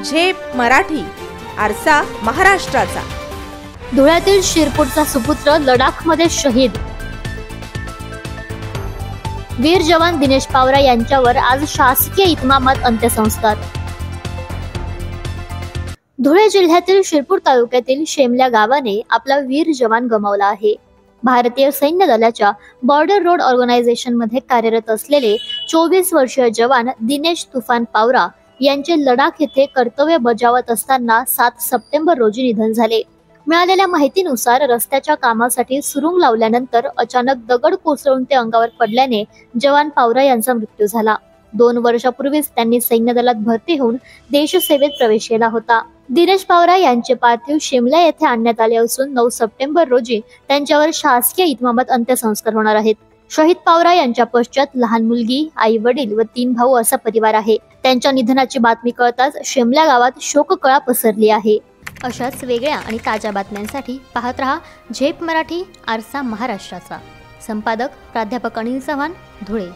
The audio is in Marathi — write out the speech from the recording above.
झेप मराठी, आरसा महाराष्ट्राचा। धुळ्यातील शिरपूरचा सुपुत्र लडाखमध्ये शहीद। वीर जवान दिनेश पावरा यांच्यावर आज शासकीय इतमामात अंत्यसंस्कार। धुळे जिल्ह्यातील शिरपूर तालुक्यातील शेमल्या गावाने आपला वीर जवान गमावला आहे। भारतीय सैन्य दलाच्या बॉर्डर रोड ऑर्गनायझेशन मध्ये कार्यरत असलेले 24 वर्षीय जवान दिनेश तुफान पावरा यांचे लडाख येथे कर्तव्य बजावत असताना 7 सप्टेंबर रोजी निधन झाले। मिळालेल्या माहितीनुसार रस्त्याच्या कामासाठी सुरुंग लावल्यानंतर अचानक दगड कोसळून ते अंगावर पडल्याने जवान पावरा यांचा मृत्यू झाला। 2 वर्षापूर्वीच त्यांनी सैन्य दलात भरती होऊन देशसेवेत प्रवेश केला होता। दिनेश पावरा यांचे पार्थिव शिमला येथे आणण्यात आले असून 9 सप्टेंबर रोजी त्यांच्यावर शासकीय इतमामात अंत्यसंस्कार होणार आहेत। शहीद पावरा यांच्या पश्चात लहान मुलगी, आई वडील व 3 भाऊ असा परिवार आहे। त्यांच्या निधनाची बातमी कळताच शिमला गावात शोककळा पसरली आहे। अशाच वेगळ्या आणि ताज्या बातम्यांसाठी पाहत रहा झेप मराठी, आरसा महाराष्ट्राचा। संपादक प्राध्यापक अनिल चव्हाण, धुळे।